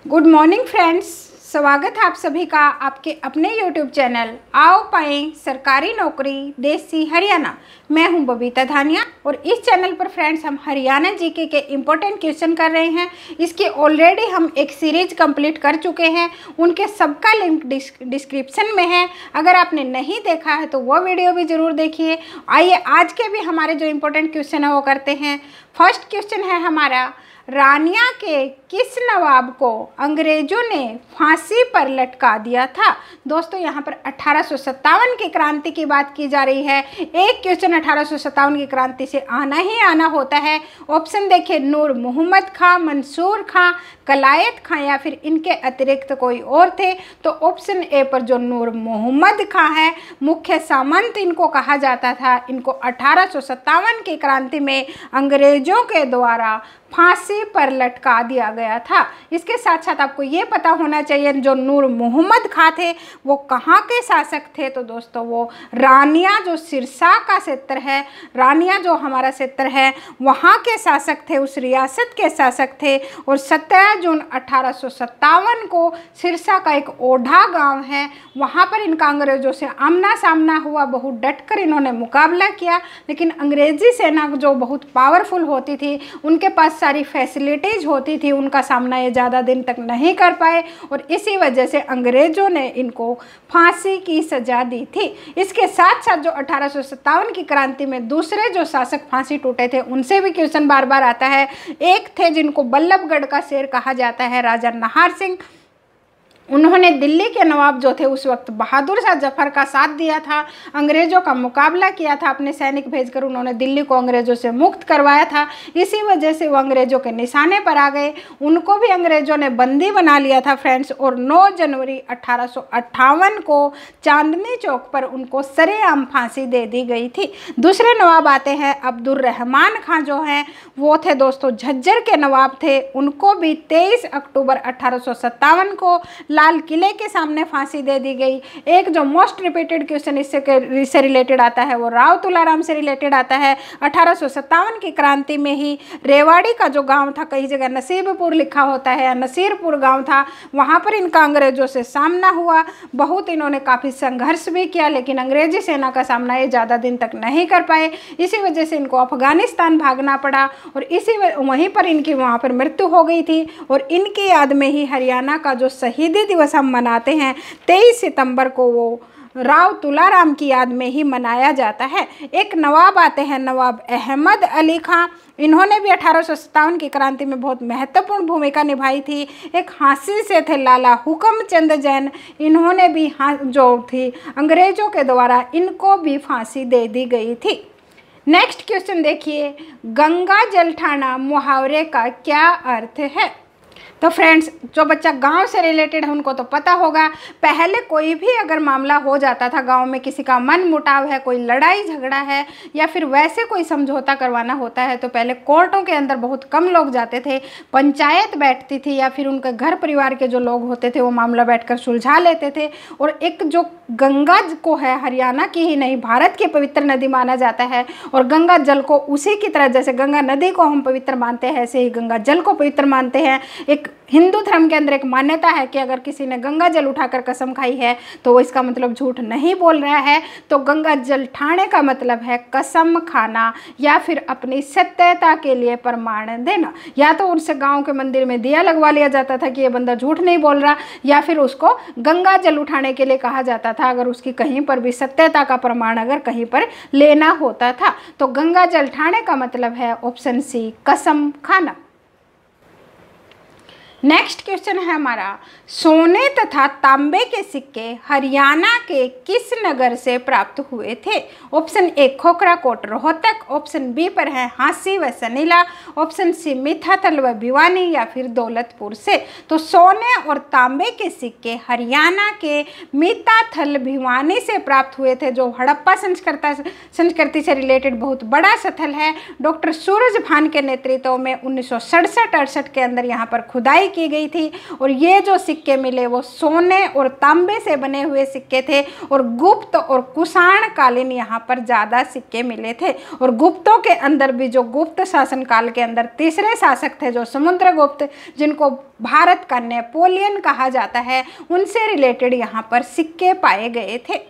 Good morning friends, स्वागत है आप सभी का आपके अपने यूट्यूब चैनल आओ पाएं सरकारी नौकरी देसी हरियाणा। मैं हूं बबीता धानिया और इस चैनल पर फ्रेंड्स हम हरियाणा जीके के इम्पोर्टेंट क्वेश्चन कर रहे हैं। इसके ऑलरेडी हम एक सीरीज कंप्लीट कर चुके हैं, उनके सबका लिंक डिस्क्रिप्शन में है। अगर आपने नहीं देखा है तो वह वीडियो भी ज़रूर देखिए। आइए आज के भी हमारे जो इम्पोर्टेंट क्वेश्चन है वो करते हैं। फर्स्ट क्वेश्चन है हमारा, रानिया के किस नवाब को अंग्रेजों ने फांसी पर लटका दिया था। दोस्तों यहाँ पर 1857 की क्रांति की बात की जा रही है। एक क्वेश्चन 1857 की क्रांति से आना ही आना होता है। ऑप्शन देखिए, नूर मोहम्मद खां, मंसूर खां, कलायत खां या फिर इनके अतिरिक्त कोई और थे। तो ऑप्शन ए पर जो नूर मोहम्मद खां है, मुख्य सामंत इनको कहा जाता था। इनको 1857 की क्रांति में अंग्रेजों के द्वारा फांसी पर लटका दिया गया था। इसके साथ साथ आपको ये पता होना चाहिए जो नूर मोहम्मद खां थे वो कहाँ के शासक थे। तो दोस्तों वो रानिया जो सिरसा का क्षेत्र है, रानिया जो हमारा क्षेत्र है वहाँ के शासक थे, उस रियासत के शासक थे। और 17 जून 1857 को सिरसा का एक ओढ़ा गांव है, वहाँ पर इनका अंग्रेजों से आमना सामना हुआ। बहुत डटकर इन्होंने मुकाबला किया, लेकिन अंग्रेजी सेना जो बहुत पावरफुल होती थी, उनके पास सारी फैसिलिटीज़ होती थी, उनका सामना ये ज़्यादा दिन तक नहीं कर पाए और इसी वजह से अंग्रेज़ों ने इनको फांसी की सज़ा दी थी। इसके साथ साथ जो 1857 की क्रांति में दूसरे जो शासक फांसी टूटे थे उनसे भी क्वेश्चन बार बार आता है। एक थे जिनको बल्लभगढ़ का शेर कहा जाता है, राजा नाहर सिंह। उन्होंने दिल्ली के नवाब जो थे उस वक्त बहादुर शाह जफर का साथ दिया था, अंग्रेज़ों का मुकाबला किया था। अपने सैनिक भेजकर उन्होंने दिल्ली को अंग्रेज़ों से मुक्त करवाया था। इसी वजह से वो अंग्रेज़ों के निशाने पर आ गए। उनको भी अंग्रेज़ों ने बंदी बना लिया था फ्रेंड्स। और 9 जनवरी 1858 को चांदनी चौक पर उनको सरेआम फांसी दे दी गई थी। दूसरे नवाब आते हैं अब्दुर्रहमान खां, जो हैं वो थे दोस्तों झज्जर के नवाब थे। उनको भी 23 अक्टूबर 1857 को लाल किले के सामने फांसी दे दी गई। एक जो मोस्ट रिपीटेड क्वेश्चन इससे रिलेटेड आता है वो राव तुलाराम से रिलेटेड आता है। 1857 की क्रांति में ही रेवाड़ी का जो गांव था, कई जगह नसीबपुर लिखा होता है या नसीरपुर गांव था, वहां पर इनका अंग्रेजों से सामना हुआ। बहुत इन्होंने काफ़ी संघर्ष भी किया, लेकिन अंग्रेजी सेना का सामना ये ज़्यादा दिन तक नहीं कर पाए। इसी वजह से इनको अफगानिस्तान भागना पड़ा और वहीं पर इनकी वहाँ पर मृत्यु हो गई थी। और इनकी याद में ही हरियाणा का जो शहीदी दिवस हम मनाते हैं 23 सितंबर को, वो राव तुलाराम की याद में ही मनाया जाता है। एक नवाब आते हैं नवाब अहमद अली खां। इन्होंने भी 1857 की क्रांति में बहुत महत्वपूर्ण भूमिका निभाई थी। एक हासिल से थे लाला हुकम चंद जैन। इन्होंने भी जो थी अंग्रेजों के द्वारा इनको भी फांसी दे दी गई थी। नेक्स्ट क्वेश्चन देखिए, गंगा जल ठाना मुहावरे का क्या अर्थ है। तो फ्रेंड्स जो बच्चा गांव से रिलेटेड है उनको तो पता होगा। पहले कोई भी अगर मामला हो जाता था गांव में, किसी का मन मुटाव है, कोई लड़ाई झगड़ा है या फिर वैसे कोई समझौता करवाना होता है, तो पहले कोर्टों के अंदर बहुत कम लोग जाते थे, पंचायत बैठती थी या फिर उनके घर परिवार के जो लोग होते थे वो मामला बैठकर सुलझा लेते थे। और एक जो गंगा को है, हरियाणा की ही नहीं भारत की पवित्र नदी माना जाता है। और गंगा जल को उसी की तरह, जैसे गंगा नदी को हम पवित्र मानते हैं, ऐसे ही गंगा जल को पवित्र मानते हैं। एक हिंदू धर्म के अंदर एक मान्यता है कि अगर किसी ने गंगा जल उठाकर कसम खाई है तो वो इसका मतलब झूठ नहीं बोल रहा है। तो गंगा जल ठाने का मतलब है कसम खाना या फिर अपनी सत्यता के लिए प्रमाण देना। या तो उनसे गांव के मंदिर में दिया लगवा लिया जाता था कि ये बंदा झूठ नहीं बोल रहा, या फिर उसको गंगा जल उठाने के लिए कहा जाता था अगर उसकी कहीं पर भी सत्यता का प्रमाण अगर कहीं पर लेना होता था। तो गंगा जल ठाने का मतलब है ऑप्शन सी, कसम खाना। नेक्स्ट क्वेश्चन है हमारा, सोने तथा तांबे के सिक्के हरियाणा के किस नगर से प्राप्त हुए थे। Option A Khokhra Kot Rohtak, option B पर है हांसी व सनीला, ऑप्शन सी मिठाथल व भिवानी या फिर दौलतपुर से। तो सोने और तांबे के सिक्के हरियाणा के मिठाथल भिवानी से प्राप्त हुए थे, जो हड़प्पा संस्कृति से रिलेटेड बहुत बड़ा स्थल है। डॉक्टर सूरज भान के नेतृत्व में 1967-68 के अंदर यहाँ पर खुदाई की गई थी। और ये जो सिक्के मिले वो सोने और तांबे से बने हुए सिक्के थे और गुप्त और कुषाण कालीन यहाँ पर ज़्यादा सिक्के मिले थे। और गुप्तों के अंदर भी जो गुप्त शासनकाल के अंदर तीसरे शासक थे जो समुद्रगुप्त, जिनको भारत का नेपोलियन कहा जाता है, उनसे रिलेटेड यहाँ पर सिक्के पाए गए थे।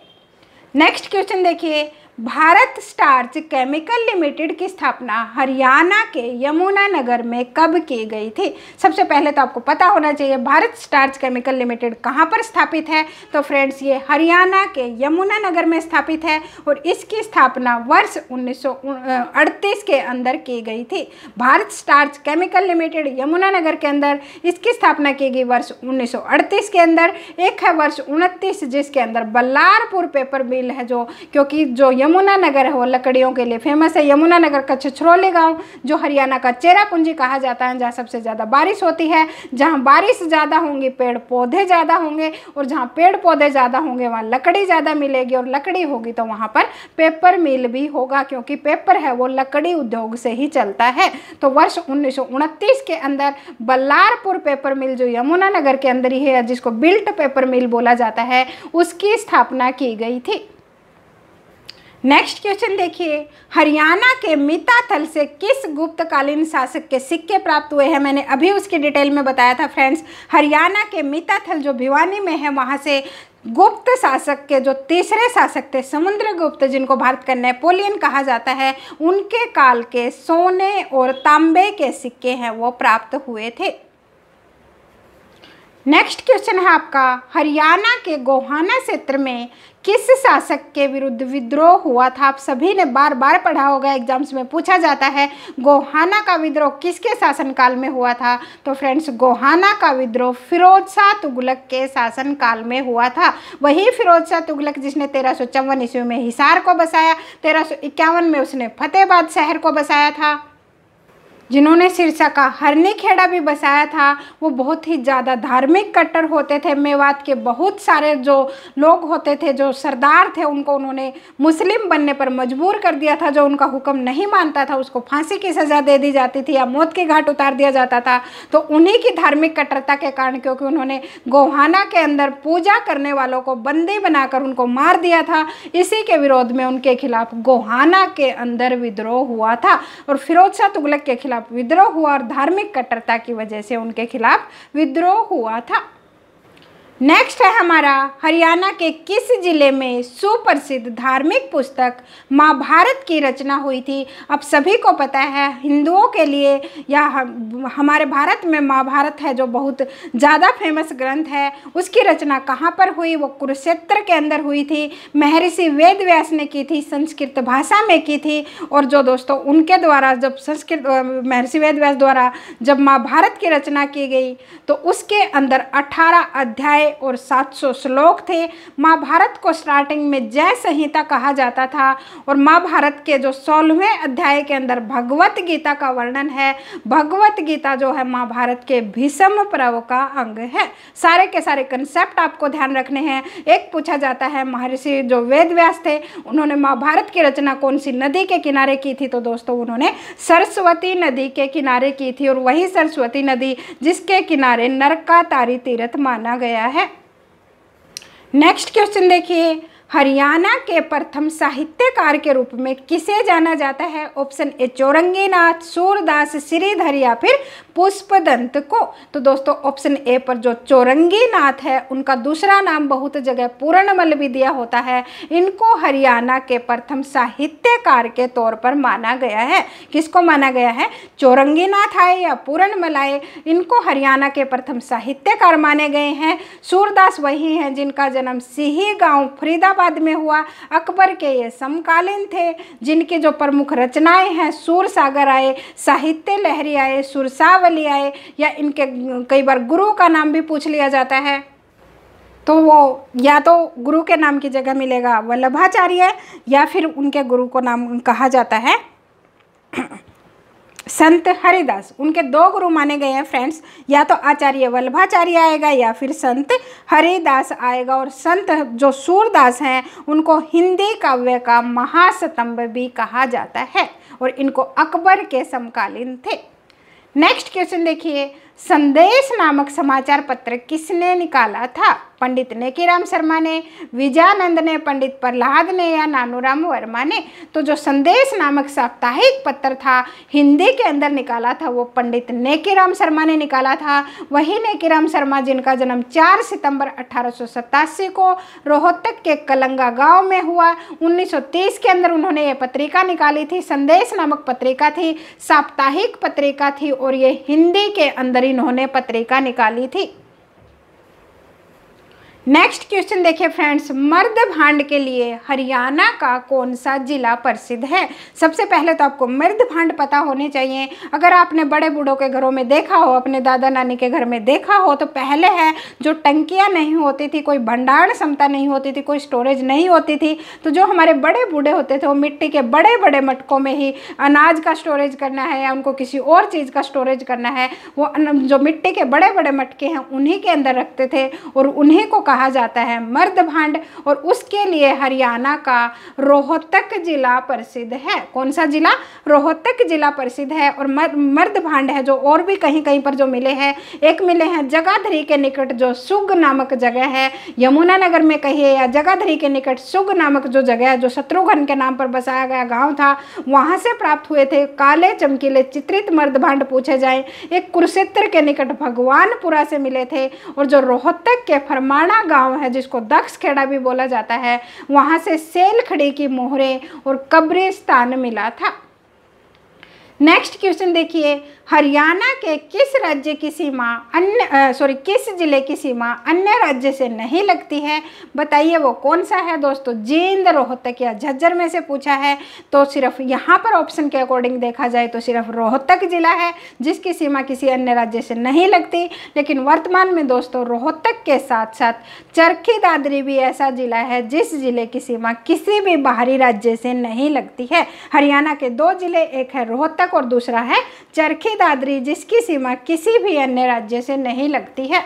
नेक्स्ट क्वेश्चन देखिए, भारत स्टार्च केमिकल लिमिटेड की स्थापना हरियाणा के यमुनानगर में कब की गई थी? सबसे पहले तो आपको पता होना चाहिए भारत स्टार्च केमिकल लिमिटेड कहाँ पर स्थापित है। तो फ्रेंड्स ये हरियाणा के यमुनानगर में स्थापित है और इसकी स्थापना वर्ष 1938 के अंदर की गई थी। Bharat starch chemical limited Yamunanagar के अंदर इसकी स्थापना की गई वर्ष 1938 के अंदर। एक है वर्ष 29 जिसके अंदर बल्लारपुर पेपर मिल है, जो क्योंकि जो यमुनानगर है वो लकड़ियों के लिए फेमस है। यमुनानगर का छछरौली गांव जो हरियाणा का चेरापूंजी कहा जाता है, जहाँ सबसे ज़्यादा बारिश होती है। जहाँ बारिश ज़्यादा होंगी पेड़ पौधे ज़्यादा होंगे और जहाँ पेड़ पौधे ज़्यादा होंगे वहाँ लकड़ी ज़्यादा मिलेगी और लकड़ी होगी तो वहाँ पर पेपर मिल भी होगा, क्योंकि पेपर है वो लकड़ी उद्योग से ही चलता है। तो वर्ष 1929 के अंदर बल्लारपुर पेपर मिल जो यमुनानगर के अंदर ही है, जिसको बिल्ट पेपर मिल बोला जाता है, उसकी स्थापना की गई थी। नेक्स्ट क्वेश्चन देखिए, हरियाणा के मिताथल से किस गुप्तकालीन शासक के सिक्के प्राप्त हुए हैं? मैंने अभी उसकी डिटेल में बताया था फ्रेंड्स। हरियाणा के मिताथल जो भिवानी में है, वहाँ से गुप्त शासक के जो तीसरे शासक थे समुद्रगुप्त, जिनको भारत का नेपोलियन कहा जाता है, उनके काल के सोने और तांबे के सिक्के हैं वो प्राप्त हुए थे। नेक्स्ट क्वेश्चन है आपका, हरियाणा के गोहाना क्षेत्र में किस शासक के विरुद्ध विद्रोह हुआ था? आप सभी ने बार बार पढ़ा होगा, एग्जाम्स में पूछा जाता है गोहाना का विद्रोह किसके शासनकाल में हुआ था? तो फ्रेंड्स गोहाना का विद्रोह फिरोज शाह तुगलक के शासनकाल में हुआ था। वही फिरोज शाह तुगलक जिसने 1354 ईस्वी में हिसार को बसाया, 1351 में उसने फतेहाबाद शहर को बसाया था, जिन्होंने सिरसा का हरनी खेड़ा भी बसाया था। वो बहुत ही ज़्यादा धार्मिक कट्टर होते थे। मेवात के बहुत सारे जो लोग होते थे, जो सरदार थे, उनको उन्होंने मुस्लिम बनने पर मजबूर कर दिया था। जो उनका हुक्म नहीं मानता था उसको फांसी की सज़ा दे दी जाती थी या मौत के घाट उतार दिया जाता था। तो उन्हीं की धार्मिक कट्टरता के कारण, क्योंकि उन्होंने गोहाना के अंदर पूजा करने वालों को बंदी बनाकर उनको मार दिया था, इसी के विरोध में उनके खिलाफ गोहाना के अंदर विद्रोह हुआ था और फिरोज शाह तुगलक के खिलाफ विद्रोह हुआ और धार्मिक कट्टरता की वजह से उनके खिलाफ विद्रोह हुआ था। नेक्स्ट है हमारा, हरियाणा के किस जिले में सुप्रसिद्ध धार्मिक पुस्तक महाभारत की रचना हुई थी? अब सभी को पता है हिंदुओं के लिए या हमारे भारत में महाभारत है जो बहुत ज़्यादा फेमस ग्रंथ है, उसकी रचना कहाँ पर हुई? वो कुरुक्षेत्र के अंदर हुई थी। महर्षि वेद व्यास ने की थी, संस्कृत भाषा में की थी। और जो दोस्तों उनके द्वारा जब महर्षि वेद व्यास द्वारा जब महाभारत की रचना की गई तो उसके अंदर 18 अध्याय और 700 श्लोक थे। महाभारत को स्टार्टिंग में जय संहिता कहा जाता था और महाभारत के जो 16वें अध्याय के अंदर भगवत गीता का वर्णन है। भगवत गीता जो है महाभारत के भीष्म पर्व का अंग है। सारे के सारे कंसेप्ट आपको ध्यान रखने हैं। एक पूछा जाता है महर्षि जो वेद व्यास थे उन्होंने महाभारत की रचना कौन सी नदी के किनारे की थी? तो दोस्तों उन्होंने सरस्वती नदी के किनारे की थी और वही सरस्वती नदी जिसके किनारे नरकातारी तीर्थ माना गया है। नेक्स्ट क्वेश्चन देखिए, हरियाणा के प्रथम साहित्यकार के रूप में किसे जाना जाता है? ऑप्शन ए चौरंगीनाथ, सूरदास, श्रीधर या फिर पुष्पदंत को। तो दोस्तों ऑप्शन ए पर जो चौरंगीनाथ है उनका दूसरा नाम बहुत जगह पूर्णमल भी दिया होता है। इनको हरियाणा के प्रथम साहित्यकार के तौर पर माना गया है। किसको माना गया है? चौरंगीनाथ आए या पूर्णमल आए, इनको हरियाणा के प्रथम साहित्यकार माने गए हैं। सूरदास वही हैं जिनका जन्म सिही गाँव फरीदाबाद में हुआ। अकबर के ये समकालीन थे जिनकी जो प्रमुख रचनाएं हैं सूर सागर आए, साहित्य लहरी आए, सुरसावली आए, या इनके कई बार गुरु का नाम भी पूछ लिया जाता है। तो वो या तो गुरु के नाम की जगह मिलेगा वल्लभाचार्य या फिर उनके गुरु को नाम कहा जाता है संत हरिदास। उनके दो गुरु माने गए हैं फ्रेंड्स, या तो आचार्य वल्लभाचार्य आएगा या फिर संत हरिदास आएगा। और संत जो सूरदास हैं उनको हिंदी काव्य का महास्तंभ भी कहा जाता है और इनको अकबर के समकालीन थे। नेक्स्ट क्वेश्चन देखिए, संदेश नामक समाचार पत्र किसने निकाला था? पंडित नेकीराम शर्मा ने, विजयानंद ने, पंडित प्रहलाद ने या नानूराम वर्मा ने? तो जो संदेश नामक साप्ताहिक पत्र था हिंदी के अंदर निकाला था वो पंडित नेकीराम शर्मा ने निकाला था। वही नेकीराम शर्मा जिनका जन्म 4 सितंबर 1887 को रोहतक के कलंगा गांव में हुआ। 1930 के अंदर उन्होंने ये पत्रिका निकाली थी। संदेश नामक पत्रिका थी, साप्ताहिक पत्रिका थी और ये हिंदी के अंदर इन्होंने पत्रिका निकाली थी। नेक्स्ट क्वेश्चन देखिए फ्रेंड्स, मर्द भांड के लिए हरियाणा का कौन सा जिला प्रसिद्ध है? सबसे पहले तो आपको मर्द भांड पता होने चाहिए। अगर आपने बड़े बूढ़ों के घरों में देखा हो, अपने दादा नानी के घर में देखा हो, तो पहले है जो टंकियां नहीं होती थी, कोई भंडारण क्षमता नहीं होती थी, कोई स्टोरेज नहीं होती थी, तो जो हमारे बड़े बूढ़े होते थे वो मिट्टी के बड़े बड़े मटकों में ही अनाज का स्टोरेज करना है या उनको किसी और चीज़ का स्टोरेज करना है, वो जो मिट्टी के बड़े बड़े मटके हैं उन्हीं के अंदर रखते थे और उन्हीं को कहा जाता है मर्द भांड। और उसके लिए हरियाणा का रोहतक जिला प्रसिद्ध है। कौन सा जिला? रोहतक जिला प्रसिद्ध है। और मर्द भांड है जो और भी कहीं कहीं पर जो मिले हैं, एक मिले हैं जगाधरी के निकट जो सुग नामक जगह है, यमुनानगर में कहिए या जगाधरी के निकट सुग नामक जो जगह है, जो शत्रुघ्न के नाम पर बसाया गया गांव था, वहां से प्राप्त हुए थे। काले चमकीले चित्रित मर्द भांड पूछे जाए, एक कुरुक्षेत्र के निकट भगवानपुरा से मिले थे। और जो रोहतक के फरमाना गांव है जिसको दक्ष खेड़ा भी बोला जाता है, वहां से सेलखड़ी की मोहरे और कब्रिस्तान मिला था। नेक्स्ट क्वेश्चन देखिए, हरियाणा के किस राज्य की सीमा किस जिले की सीमा अन्य राज्य से नहीं लगती है? बताइए वो कौन सा है दोस्तों? जींद, रोहतक या झज्जर में से पूछा है। तो सिर्फ यहाँ पर ऑप्शन के अकॉर्डिंग देखा जाए तो सिर्फ रोहतक जिला है जिसकी सीमा किसी अन्य राज्य से नहीं लगती। लेकिन वर्तमान में दोस्तों रोहतक के साथ साथ चरखी दादरी भी ऐसा जिला है जिस जिले की सीमा किसी भी बाहरी राज्य से नहीं लगती है। हरियाणा के 2 जिले, एक है रोहतक और दूसरा है चरखी दादरी, जिसकी सीमा किसी भी अन्य राज्य से नहीं लगती है।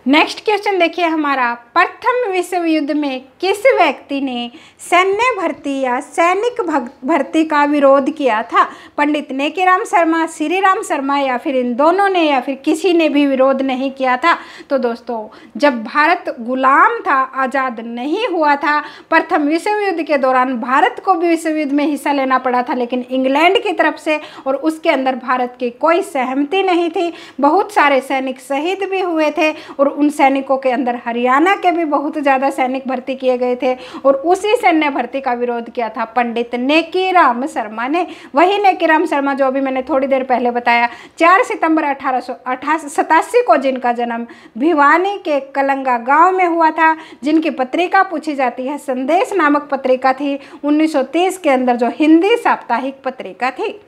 नेक्स्ट क्वेश्चन देखिए हमारा, प्रथम विश्व युद्ध में किस व्यक्ति ने सैन्य भर्ती या सैनिक भर्ती का विरोध किया था? पंडित नेकीराम शर्मा, श्रीराम शर्मा या फिर इन दोनों ने या फिर किसी ने भी विरोध नहीं किया था? तो दोस्तों जब भारत गुलाम था, आज़ाद नहीं हुआ था, प्रथम विश्व युद्ध के दौरान भारत को भी विश्व युद्ध में हिस्सा लेना पड़ा था, लेकिन इंग्लैंड की तरफ से, और उसके अंदर भारत की कोई सहमति नहीं थी। बहुत सारे सैनिक शहीद भी हुए थे और उन सैनिकों के अंदर हरियाणा के भी बहुत ज़्यादा सैनिक भर्ती किए गए थे और उसी सैन्य भर्ती का विरोध किया था पंडित नेकीराम शर्मा ने। वही नेकीराम शर्मा जो अभी मैंने थोड़ी देर पहले बताया, 4 सितंबर 1887 को जिनका जन्म भिवानी के कलंगा गांव में हुआ था, जिनकी पत्रिका पूछी जाती है संदेश नामक पत्रिका थी, 1930 के अंदर जो हिंदी साप्ताहिक पत्रिका थी।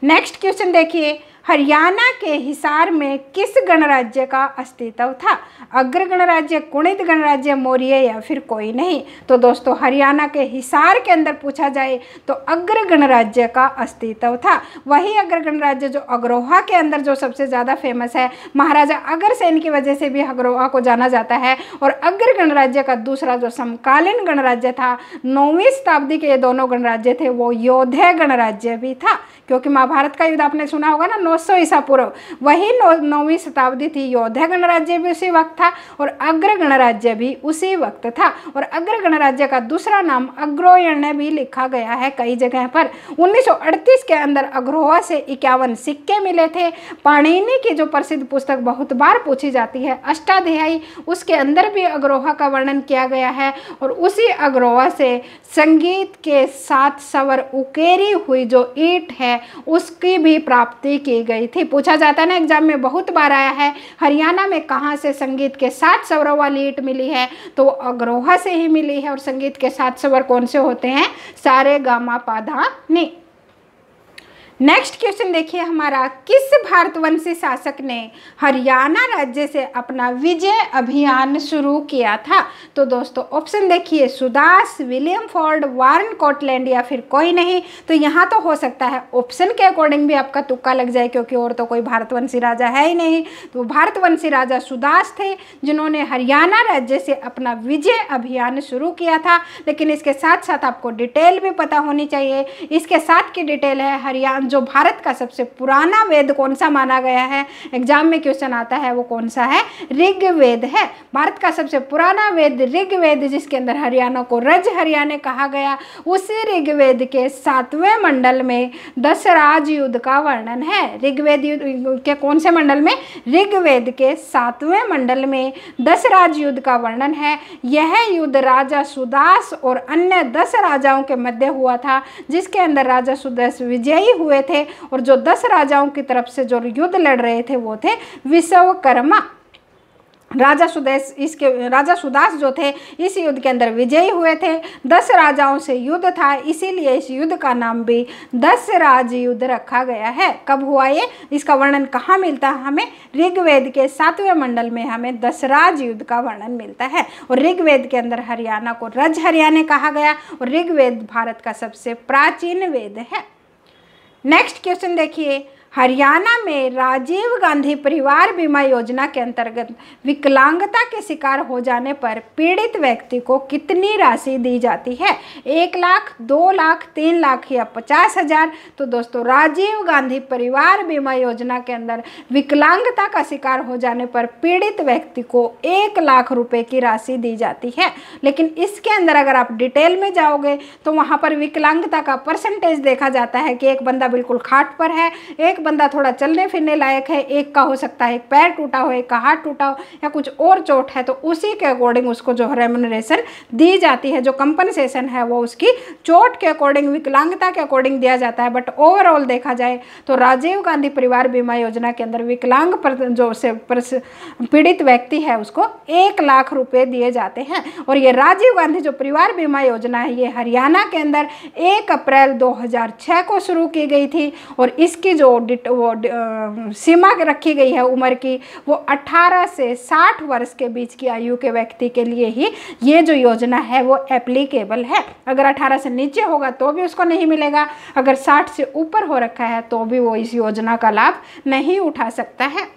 नेक्स्ट क्वेश्चन देखिए, हरियाणा के हिसार में किस गणराज्य का अस्तित्व था? अग्र गणराज्य, कुणित गणराज्य, मौर्य या फिर कोई नहीं? तो दोस्तों हरियाणा के हिसार के अंदर पूछा जाए तो अग्र गणराज्य का अस्तित्व था। वही अग्र गणराज्य जो अग्रोहा के अंदर जो सबसे ज़्यादा फेमस है, महाराजा अग्रसेन की वजह से भी अग्रोहा को जाना जाता है। और अग्र गणराज्य का दूसरा जो समकालीन गणराज्य था, 9वीं शताब्दी के ये दोनों गणराज्य थे, वो योधे गणराज्य भी था, क्योंकि महाभारत का युद्ध आपने सुना होगा ना, 900 ईसा पूर्व, वही 9वीं शताब्दी थी। योधे गणराज्य भी उसी वक्त था और अग्र गणराज्य भी उसी वक्त था। और अग्र गणराज्य का दूसरा नाम अग्रोयण्य भी लिखा गया है कई जगह पर। 1938 के अंदर अग्रोहा से 51 सिक्के मिले थे। पाणिनि की जो प्रसिद्ध पुस्तक बहुत बार पूछी जाती है, अष्टाध्यायी, उसके अंदर भी अग्रोहा का वर्णन किया गया है। और उसी अग्रोहा से संगीत के 7 स्वर उकेरी हुई जो ईंट है उसकी भी प्राप्ति की गई थी। पूछा जाता है ना, एग्जाम में बहुत बार आया है, हरियाणा में कहाँ से संगीत के 7 स्वरों वाली ईंट मिली है? तो अग्रोहा से ही मिली है। और संगीत के 7 स्वर कौन से होते हैं? सारे, गामा, पा, धा, नी। नेक्स्ट क्वेश्चन देखिए हमारा, किस भारतवंशी शासक ने हरियाणा राज्य से अपना विजय अभियान शुरू किया था? तो दोस्तों ऑप्शन देखिए, सुदास, विलियम फोर्ड, वारन कोटलैंड या फिर कोई नहीं। तो यहाँ तो हो सकता है ऑप्शन के अकॉर्डिंग भी आपका तुक्का लग जाए, क्योंकि और तो कोई भारतवंशी राजा है ही नहीं। तो भारतवंशी राजा सुदास थे जिन्होंने हरियाणा राज्य से अपना विजय अभियान शुरू किया था। लेकिन इसके साथ साथ आपको डिटेल भी पता होनी चाहिए। इसके साथ की डिटेल है, हरियाणा जो भारत का सबसे पुराना वेद कौन सा माना गया है, एग्जाम में क्वेश्चन आता है, वो कौन सा है, ऋग्वेद है। भारत का सबसे पुराना वेद ऋग्वेद, जिसके अंदर हरियाणा को रज हरियाणा कहा गया, उसी ऋग्वेद के 7वें मंडल में दशराज युद्ध का वर्णन है। ऋग्वेद के कौन से मंडल में, ऋग्वेद के 7वें मंडल में दशराज युद्ध का वर्णन है। यह युद्ध राजा सुदास और अन्य 10 राजाओं के मध्य हुआ था, जिसके अंदर राजा सुदास विजयी हुए थे और जो 10 राजाओं की तरफ से जो युद्ध लड़ रहे थे वो थे विश्वकर्मा। राजा सुदास जो थे इस युद्ध के अंदर विजयी हुए थे। 10 राजाओं से युद्ध था, इसीलिए इस युद्ध का नाम भी दशराज युद्ध रखा गया है। कब हुआ ये, इसका वर्णन कहाँ मिलता है हमें, ऋग्वेद के 7वें मंडल में हमें दशराज युद्ध का वर्णन मिलता है। और ऋग्वेद के अंदर हरियाणा को रज हरियाणा कहा गया और ऋग्वेद भारत का सबसे प्राचीन वेद है। नेक्स्ट क्वेश्चन देखिए, हरियाणा में राजीव गांधी परिवार बीमा योजना के अंतर्गत विकलांगता के शिकार हो जाने पर पीड़ित व्यक्ति को कितनी राशि दी जाती है, 1 लाख, 2 लाख, 3 लाख या 50,000। तो दोस्तों राजीव गांधी परिवार बीमा योजना के अंदर विकलांगता का शिकार हो जाने पर पीड़ित व्यक्ति को 1 लाख रुपए की राशि दी जाती है। लेकिन इसके अंदर अगर आप डिटेल में जाओगे तो वहाँ पर विकलांगता का परसेंटेज देखा जाता है कि एक बंदा बिल्कुल खाट पर है, एक बंदा थोड़ा चलने फिरने लायक है, एक का हो सकता है एक पैर टूटा हो, एक का हाथ टूटा हो या कुछ और चोट है, तो उसी के अकॉर्डिंग उसको जो रेम्युनरेशन दी जाती है, जो कंपनसेशन है वो उसकी चोट के अकॉर्डिंग, विकलांगता के अकॉर्डिंग दिया जाता है। बट ओवरऑल देखा जाए तो राजीव गांधी परिवार बीमा योजना के अंदर विकलांग जो से पीड़ित व्यक्ति है उसको 1 लाख रुपए दिए जाते हैं। और ये राजीव गांधी जो परिवार बीमा योजना है ये हरियाणा के अंदर 1 अप्रैल 2006 को शुरू की गई थी और इसकी जो सीमा रखी गई है उम्र की, वो 18 से 60 वर्ष के बीच की आयु के व्यक्ति के लिए ही ये जो योजना है वो एप्लीकेबल है। अगर 18 से नीचे होगा तो भी उसको नहीं मिलेगा, अगर 60 से ऊपर हो रखा है तो भी वो इस योजना का लाभ नहीं उठा सकता है।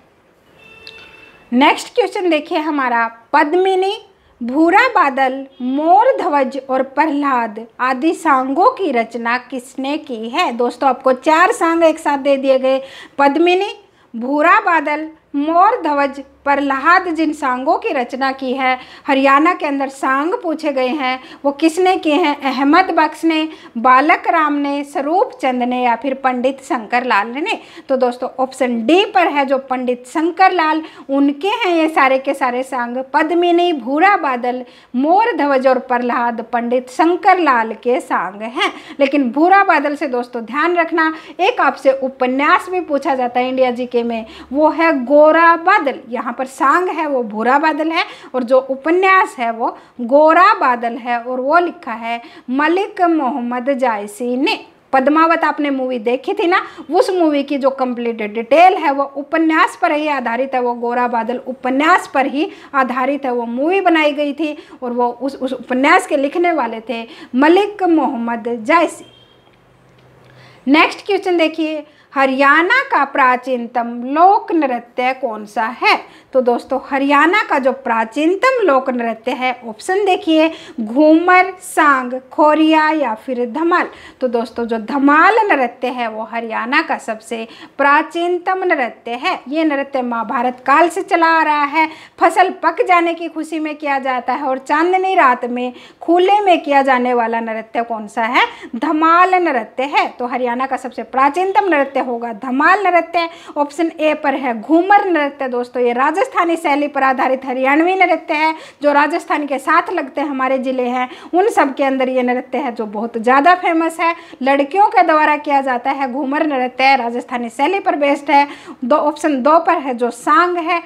नेक्स्ट क्वेश्चन देखिए हमारा, पद्मिनी, भूरा बादल, मोर ध्वज और प्रहलाद आदि सांगों की रचना किसने की है। दोस्तों आपको 4 सांग एक साथ दे दिए गए, पद्मिनी, भूरा बादल, मोर ध्वज, प्रहलाद जिन सांगों की रचना की है, हरियाणा के अंदर सांग पूछे गए हैं, वो किसने किए हैं, अहमद बख्श ने, बालक राम ने, स्वरूप चंद ने या फिर पंडित शंकर लाल ने। तो दोस्तों ऑप्शन डी पर है जो पंडित शंकर लाल, उनके हैं ये सारे के सारे सांग। पद्मिनी, भूरा बादल, मोर ध्वज और प्रहलाद पंडित शंकर लाल के सांग हैं। लेकिन भूरा बादल से दोस्तों ध्यान रखना, एक आपसे उपन्यास भी पूछा जाता है इंडिया जीके में, वो है गोरा बादल। यहाँ पर सांग है वो भूरा बादल है और जो उपन्यास है वो गोरा बादल है और वो लिखा है मलिक मोहम्मद जायसी ने। पद्मावत आपने मूवी देखी थी ना, उस मूवी की जो कंप्लीट डिटेल है वो उपन्यास पर ही आधारित है, वो गोरा बादल उपन्यास पर ही आधारित है, वो मूवी बनाई गई थी और वो उस उपन्यास के लिखने वाले थे मलिक मोहम्मद जायसी। नेक्स्ट क्वेश्चन देखिए, हरियाणा का प्राचीनतम लोक नृत्य कौन सा है। तो दोस्तों हरियाणा का जो प्राचीनतम लोक नृत्य है, ऑप्शन देखिए, घूमर, सांग, खोरिया या फिर धमाल। तो दोस्तों जो धमाल नृत्य है वो हरियाणा का सबसे प्राचीनतम नृत्य है। ये नृत्य महाभारत काल से चला आ रहा है, फसल पक जाने की खुशी में किया जाता है और चांदनी रात में खुले में किया जाने वाला नृत्य कौन सा है, धमाल नृत्य है। तो हरियाणा का सबसे प्राचीनतम नृत्य होगा धमाल नृत्य। ऑप्शन ए पर है घूमर नृत्य। दोस्तों ये राजस्थानी शैली पर आधारित हरियाणवी नृत्य है, जो राजस्थान के साथ लगते हमारे जिले हैं उन सब के अंदर ये नृत्य है जो बहुत ज़्यादा फेमस है, लड़कियों के द्वारा किया जाता है। घूमर नृत्य राजस्थानी शैली पर बेस्ड है। ऑप्शन 2 पर है जो सांग है,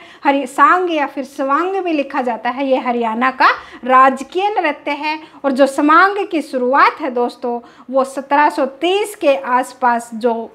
सांग या फिर स्वांग भी लिखा जाता है, ये हरियाणा का राजकीय नृत्य है। और जो समांग की शुरुआत है दोस्तों वो 1730 के आसपास जो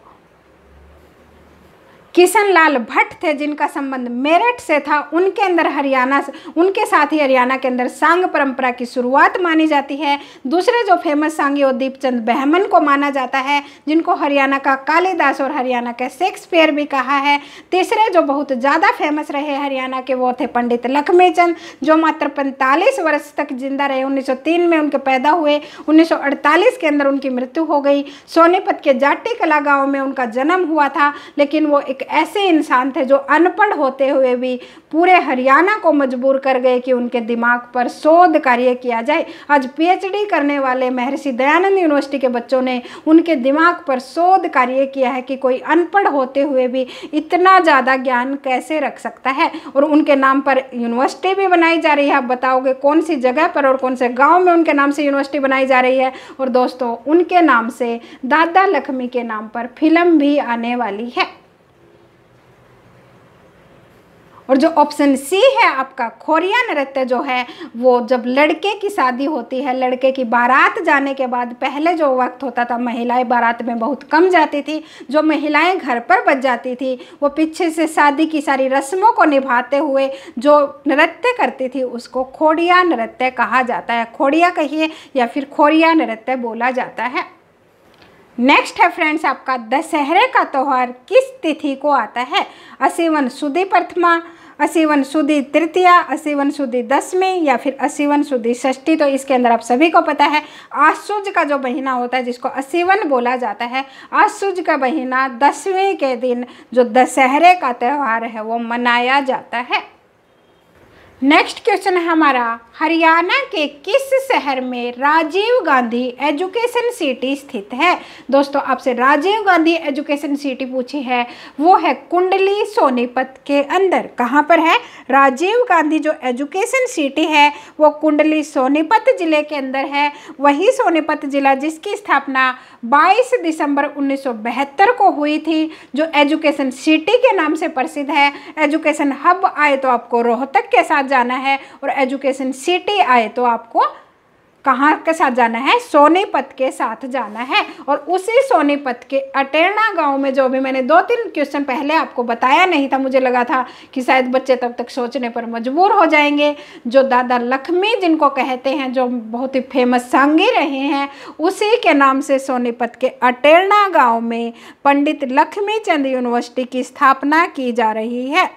किशन लाल भट्ट थे जिनका संबंध मेरठ से था, उनके अंदर हरियाणा से, उनके साथ ही हरियाणा के अंदर सांग परंपरा की शुरुआत मानी जाती है। दूसरे जो फेमस सांगी वो दीपचंद बहमन को माना जाता है, जिनको हरियाणा का कालिदास और हरियाणा का शेक्सपियर भी कहा है। तीसरे जो बहुत ज़्यादा फेमस रहे हरियाणा के वो थे पंडित लक्ष्मीचंद, जो मात्र 45 वर्ष तक जिंदा रहे। 1903 में उनके पैदा हुए, 1948 के अंदर उनकी मृत्यु हो गई। सोनीपत के जाटी कला गाँव में उनका जन्म हुआ था, लेकिन वो एक ऐसे इंसान थे जो अनपढ़ होते हुए भी पूरे हरियाणा को मजबूर कर गए कि उनके दिमाग पर शोध कार्य किया जाए। आज पीएचडी करने वाले महर्षि दयानंद यूनिवर्सिटी के बच्चों ने उनके दिमाग पर शोध कार्य किया है कि कोई अनपढ़ होते हुए भी इतना ज़्यादा ज्ञान कैसे रख सकता है। और उनके नाम पर यूनिवर्सिटी भी बनाई जा रही है। आप बताओगे कौन सी जगह पर और कौन से गाँव में उनके नाम से यूनिवर्सिटी बनाई जा रही है। और दोस्तों, उनके नाम से दादा लक्ष्मी के नाम पर फिल्म भी आने वाली है। और जो ऑप्शन सी है आपका, खोरिया नृत्य जो है वो जब लड़के की शादी होती है, लड़के की बारात जाने के बाद पहले जो वक्त होता था, महिलाएं बारात में बहुत कम जाती थी। जो महिलाएं घर पर बच जाती थी वो पीछे से शादी की सारी रस्मों को निभाते हुए जो नृत्य करती थी उसको खोड़िया नृत्य कहा जाता है। खोड़िया कहिए या फिर खोरिया नृत्य बोला जाता है। नेक्स्ट है फ्रेंड्स आपका, दशहरे का त्यौहार किस तिथि को आता है? असीवन सुदी प्रथमा, असीवन सुदी तृतीया, असीवन सुदी दशमी या फिर असीवन सुदी षष्ठी। तो इसके अंदर आप सभी को पता है आश्वज का जो महीना होता है जिसको असीवन बोला जाता है, आश्वज का महीना 10वें के दिन जो दशहरे का त्यौहार है वो मनाया जाता है। नेक्स्ट क्वेश्चन है हमारा, हरियाणा के किस शहर में राजीव गांधी एजुकेशन सिटी स्थित है? दोस्तों, आपसे राजीव गांधी एजुकेशन सिटी पूछी है, वो है कुंडली सोनीपत के अंदर। कहाँ पर है? राजीव गांधी जो एजुकेशन सिटी है वो कुंडली सोनीपत जिले के अंदर है। वही सोनीपत जिला जिसकी स्थापना 22 दिसंबर 1972 को हुई थी, जो एजुकेशन सिटी के नाम से प्रसिद्ध है। एजुकेशन हब आए तो आपको रोहतक के साथ जाना है, और एजुकेशन सिटी आए तो आपको कहाँ के साथ जाना है? सोनीपत के साथ जाना है। और उसी सोनीपत के अटेरना गांव में, जो अभी मैंने 2-3 क्वेश्चन पहले आपको बताया नहीं था, मुझे लगा था कि शायद बच्चे तब तक सोचने पर मजबूर हो जाएंगे, जो दादा लक्ष्मी जिनको कहते हैं, जो बहुत ही फेमस सांगी रहे हैं, उसी के नाम से सोनीपत के अटेरना गाँव में पंडित लक्ष्मीचंद यूनिवर्सिटी की स्थापना की जा रही है।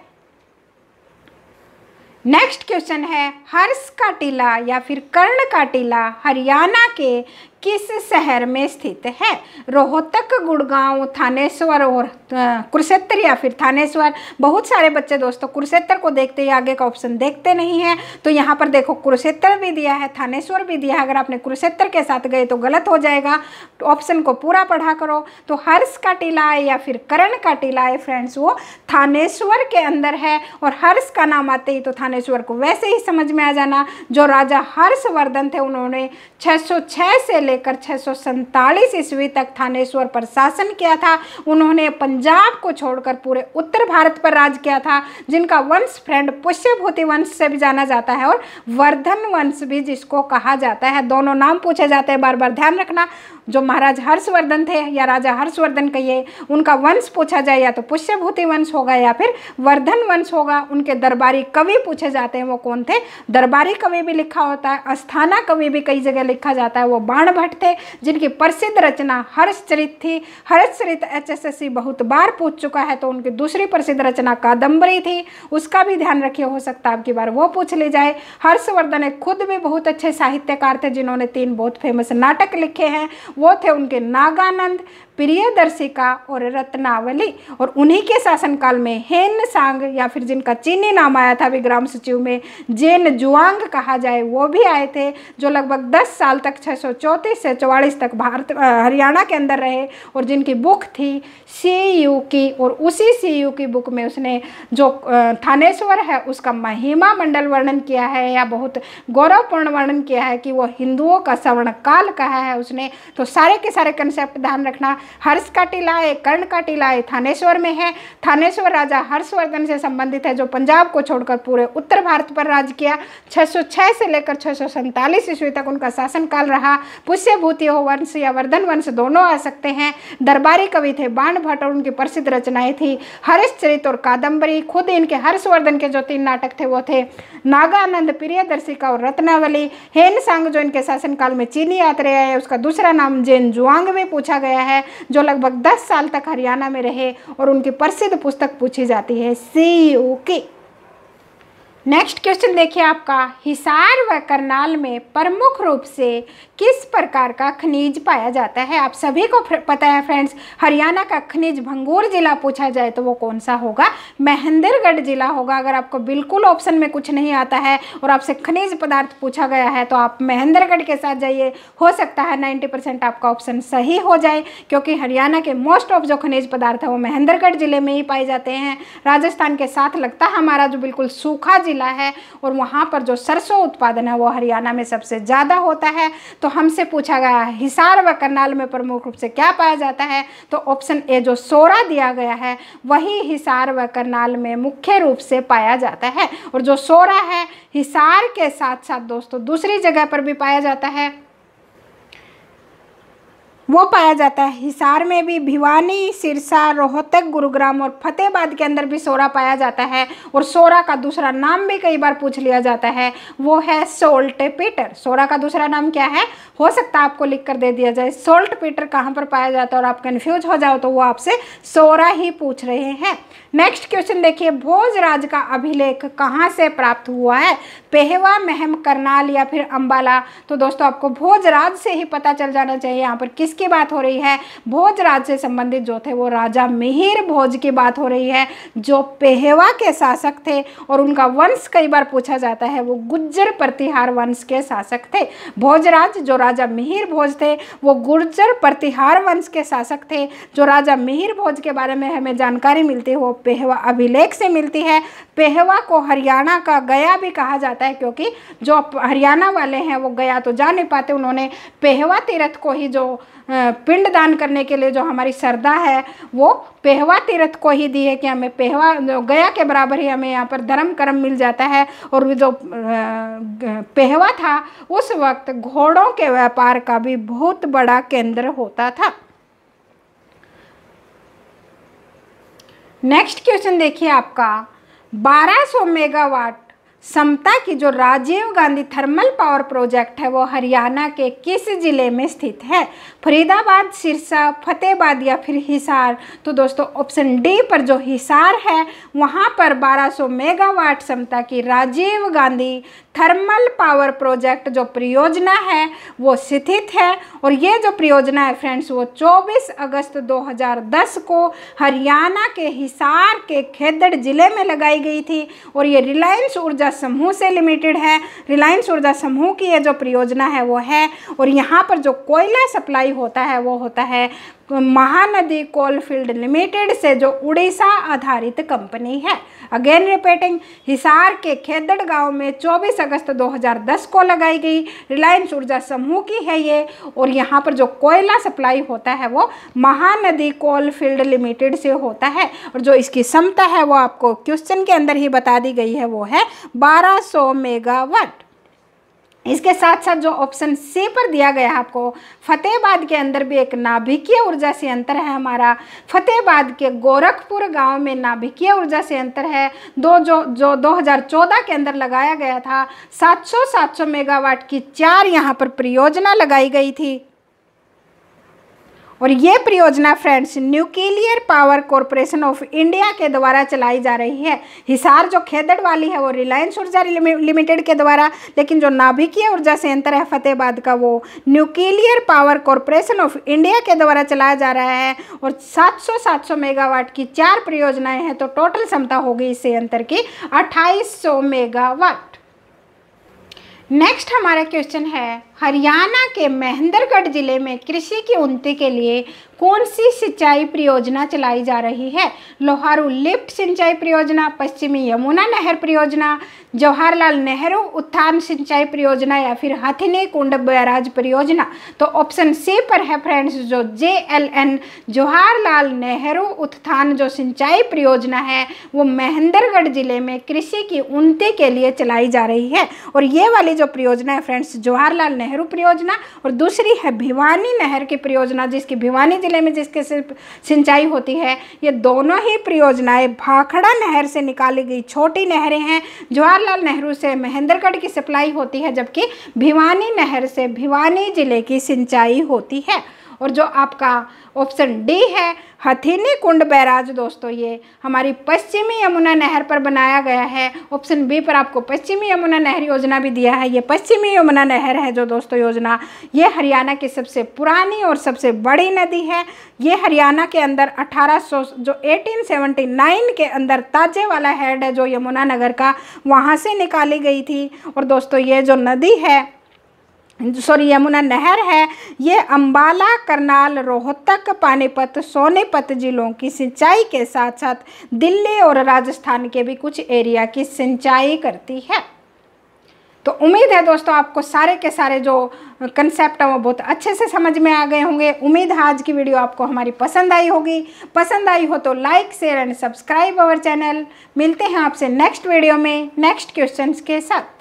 नेक्स्ट क्वेश्चन है, हर्ष का टीला या फिर कर्ण का टीला हरियाणा के किस शहर में स्थित है? रोहतक, गुड़गांव, थानेश्वर और कुरुक्षेत्र या फिर थानेश्वर। बहुत सारे बच्चे दोस्तों कुरुक्षेत्र को देखते ही आगे का ऑप्शन देखते नहीं हैं, तो यहाँ पर देखो कुरुक्षेत्र भी दिया है, थानेश्वर भी दिया है। अगर आपने कुरुक्षेत्र के साथ गए तो गलत हो जाएगा, तो ऑप्शन को पूरा पढ़ा करो। तो हर्ष का टीला है या फिर कर्ण का टीला है फ्रेंड्स, वो थानेश्वर के अंदर है। और हर्ष का नाम आते ही तो थानेश्वर को वैसे ही समझ में आ जाना। जो राजा हर्षवर्धन थे उन्होंने 606 से लेकर 647 ईस्वी तक थानेश्वर पर शासन किया था। उन्होंने पंजाब को छोड़कर पूरे उत्तर भारत पर राज किया था, जिनका वंश फ्रेंड पुष्यभूति वंश से भी जाना जाता है और वर्धन वंश भी जिसको कहा जाता है। दोनों नाम पूछे जाते हैं, बार बार ध्यान रखना। जो महाराज हर्षवर्धन थे या राजा हर्षवर्धन कहिए, उनका वंश पूछा जाए या तो पुष्यभूति वंश होगा या फिर वर्धन वंश होगा। उनके दरबारी कवि पूछे जाते हैं, वो कौन थे? दरबारी कवि भी लिखा होता है, अस्थाना कवि भी कई जगह लिखा जाता है, वो बाण भट्ट थे, जिनकी प्रसिद्ध रचना हर्षचरित थी। हर्षचरित HSSC बहुत बार पूछ चुका है, तो उनकी दूसरी प्रसिद्ध रचना कादम्बरी थी, उसका भी ध्यान रखिए, हो सकता है अब की बार वो पूछ ले जाए। हर्षवर्धन एक खुद भी बहुत अच्छे साहित्यकार थे, जिन्होंने 3 बहुत फेमस नाटक लिखे हैं। वो थे उनके नागानंद, प्रियदर्शिका और रत्नावली। और उन्हीं के शासनकाल में हेन सांग या फिर जिनका चीनी नाम आया था विग्राम सचिव में, जेन जुआंग कहा जाए, वो भी आए थे, जो लगभग 10 साल तक 634 से 44 तक हरियाणा के अंदर रहे, और जिनकी बुक थी CU की। और उसी CU की बुक में उसने जो थानेश्वर है उसका महिमा मंडल वर्णन किया है, या बहुत गौरवपूर्ण वर्णन किया है कि वो हिंदुओं का स्वर्ण काल कहा है उसने। तो सारे के सारे कंसेप्ट ध्यान रखना। हर्ष का टीला है, कर्ण का टीला है थानेश्वर में है। थानेश्वर राजा हर्षवर्धन से संबंधित है, जो पंजाब को छोड़कर पूरे उत्तर भारत पर राज किया। 606 से लेकर 647 ईस्वी तक उनका शासनकाल रहा। पुष्यभूतियो वंश या वर्धन वंश दोनों आ सकते हैं। दरबारी कवि थे बाण भट्ट और उनकी प्रसिद्ध रचनाएं थी हरिश्चरित और कादम्बरी। खुद इनके हर्षवर्धन के जो 3 नाटक थे वो थे नागानंद, प्रियदर्शिका और रत्नावली। हेनसांग जो इनके शासनकाल में चीनी यात्री है, उसका दूसरा नाम जेन जुआंग भी पूछा गया है, जो लगभग 10 साल तक हरियाणा में रहे और उनकी प्रसिद्ध पुस्तक पूछी जाती है सीयू की। नेक्स्ट क्वेश्चन देखिए आपका, हिसार व करनाल में प्रमुख रूप से किस प्रकार का खनिज पाया जाता है? आप सभी को पता है फ्रेंड्स, हरियाणा का खनिज भंगूर जिला पूछा जाए तो वो कौन सा होगा? महेंद्रगढ़ जिला होगा। अगर आपको बिल्कुल ऑप्शन में कुछ नहीं आता है और आपसे खनिज पदार्थ पूछा गया है तो आप महेंद्रगढ़ के साथ जाइए, हो सकता है 90% आपका ऑप्शन सही हो जाए, क्योंकि हरियाणा के मोस्ट ऑफ जो खनिज पदार्थ है वो महेंद्रगढ़ जिले में ही पाए जाते हैं। राजस्थान के साथ लगता है हमारा जो बिल्कुल सूखा जिला है, और वहां पर जो सरसों उत्पादन है वो हरियाणा में सबसे ज्यादा होता है। तो हमसे पूछा गया है हिसार व करनाल में प्रमुख रूप से क्या पाया जाता है, तो ऑप्शन ए जो सोरा दिया गया है वही हिसार व करनाल में मुख्य रूप से पाया जाता है। और जो सोरा है हिसार के साथ साथ दोस्तों दूसरी जगह पर भी पाया जाता है, वो पाया जाता है हिसार में भी, भिवानी, सिरसा, रोहतक, गुरुग्राम और फतेहाबाद के अंदर भी सोरा पाया जाता है। और सोरा का दूसरा नाम भी कई बार पूछ लिया जाता है, वो है सोल्ट पीटर। सोरा का दूसरा नाम क्या है? हो सकता है आपको लिख कर दे दिया जाए सोल्ट पीटर कहाँ पर पाया जाता है और आप कन्फ्यूज हो जाओ तो वो आपसे सोरा ही पूछ रहे हैं। नेक्स्ट क्वेश्चन देखिए, भोजराज का अभिलेख कहाँ से प्राप्त हुआ है? पेहवा, महम, करनाल या फिर अंबाला? तो दोस्तों आपको भोजराज से ही पता चल जाना चाहिए यहाँ पर किसकी बात हो रही है। भोजराज से संबंधित जो थे वो राजा मिहिर भोज की बात हो रही है, जो पेहवा के शासक थे और उनका वंश कई बार पूछा जाता है, वो गुर्जर प्रतिहार वंश के शासक थे। भोजराज जो राजा मिहिर भोज थे वो गुर्जर प्रतिहार वंश के शासक थे। जो राजा मिहिर भोज के बारे में हमें जानकारी मिलती है वो पेहवा अभिलेख से मिलती है। पेहवा को हरियाणा का गया भी कहा जाता है, क्योंकि जो हरियाणा वाले हैं वो गया तो जा नहीं पाते, उन्होंने पेहवा तीर्थ को ही जो पिंडदान करने के लिए जो हमारी श्रद्धा है वो पेहवा तीर्थ को ही दी है कि हमें पेहवा जो गया के बराबर ही हमें यहाँ पर धर्म कर्म मिल जाता है। और जो पेहवा था उस वक्त घोड़ों के व्यापार का भी बहुत बड़ा केंद्र होता था। नेक्स्ट क्वेश्चन देखिए आपका, 1200 मेगावाट क्षमता की जो Rajiv Gandhi thermal power project है वो हरियाणा के किस जिले में स्थित है? फरीदाबाद, सिरसा, फतेहाबाद या फिर हिसार? तो दोस्तों ऑप्शन डी पर जो हिसार है वहाँ पर 1200 मेगावाट क्षमता की Rajiv Gandhi thermal power project जो परियोजना है वो स्थित है। और ये जो परियोजना है फ्रेंड्स वो 24 अगस्त 2010 को हरियाणा के हिसार के खेदड़ जिले में लगाई गई थी। और ये रिलायंस ऊर्जा समूह से लिमिटेड है। रिलायंस ऊर्जा समूह की ये जो परियोजना है वो है। और यहाँ पर जो कोयला सप्लाई होता है वो होता है महानदी कोलफील्ड लिमिटेड से, जो उड़ीसा आधारित कंपनी है। अगेन रिपीटिंग, हिसार के खेदड़ गांव में 24 अगस्त 2010 को लगाई गई, रिलायंस ऊर्जा समूह की है ये। और यहाँ पर जो कोयला सप्लाई होता है वो महानदी कोलफील्ड लिमिटेड से होता है। और जो इसकी क्षमता है वो आपको क्वेश्चन के अंदर ही बता दी गई है, वो है 1200 मेगावाट। इसके साथ साथ जो ऑप्शन सी पर दिया गया है आपको, फतेहाबाद के अंदर भी एक नाभिकीय ऊर्जा संयंत्र है हमारा। फतेहाबाद के गोरखपुर गांव में नाभिकीय ऊर्जा संयंत्र है जो 2014 के अंदर लगाया गया था। 700 मेगावाट की 4 यहाँ पर परियोजना लगाई गई थी। और ये परियोजना friends nuclear power corporation of India के द्वारा चलाई जा रही है। हिसार जो खेदड़ वाली है वो रिलायंस ऊर्जा लिमिटेड के द्वारा, लेकिन जो नाभिकीय ऊर्जा संयंत्र है फतेहाबाद का वो nuclear power corporation of India के द्वारा चलाया जा रहा है। और 700 मेगावाट की 4 परियोजनाएं हैं, तो टोटल क्षमता होगी इस संयंत्र की 2800 मेगावाट। नेक्स्ट हमारा क्वेश्चन है, हरियाणा के महेंद्रगढ़ जिले में कृषि की उन्नति के लिए कौन सी सिंचाई परियोजना चलाई जा रही है? लोहारू लिफ्ट सिंचाई परियोजना, पश्चिमी यमुना नहर परियोजना, जवाहरलाल नेहरू उत्थान सिंचाई परियोजना या फिर हथिनी कुंड बैराज परियोजना। तो ऑप्शन सी पर है फ्रेंड्स जो JLN जवाहरलाल नेहरू उत्थान जो सिंचाई परियोजना है वो महेंद्रगढ़ जिले में कृषि की उन्नति के लिए चलाई जा रही है। और ये वाली जो परियोजना है फ्रेंड्स जवाहरलाल नेहरू परियोजना, और दूसरी है भिवानी नहर की परियोजना जिसकी भिवानी जिले में जिसके सिंचाई होती है। ये दोनों ही परियोजनाएं भाखड़ा नहर से निकाली गई छोटी नहरें हैं। जवाहरलाल नेहरू से महेंद्रगढ़ की सप्लाई होती है, जबकि भिवानी नहर से भिवानी जिले की सिंचाई होती है। और जो आपका ऑप्शन डी है हथिनी कुंड बैराज दोस्तों, ये हमारी पश्चिमी यमुना नहर पर बनाया गया है। ऑप्शन बी पर आपको पश्चिमी यमुना नहर योजना भी दिया है। ये पश्चिमी यमुना नहर है जो दोस्तों योजना, ये हरियाणा की सबसे पुरानी और सबसे बड़ी नदी है। ये हरियाणा के अंदर 1879 के अंदर ताजे वाला हेड है जो यमुना नगर का, वहाँ से निकाली गई थी। और दोस्तों ये जो नदी है यमुना नहर है, ये अंबाला, करनाल, रोहतक, पानीपत, सोनीपत जिलों की सिंचाई के साथ साथ दिल्ली और राजस्थान के भी कुछ एरिया की सिंचाई करती है। तो उम्मीद है दोस्तों आपको सारे के सारे जो कंसेप्ट है वो बहुत अच्छे से समझ में आ गए होंगे। उम्मीद है आज की वीडियो आपको हमारी पसंद आई होगी। पसंद आई हो तो like, share and subscribe our channel. मिलते हैं आपसे नेक्स्ट वीडियो में नेक्स्ट क्वेश्चंस के साथ।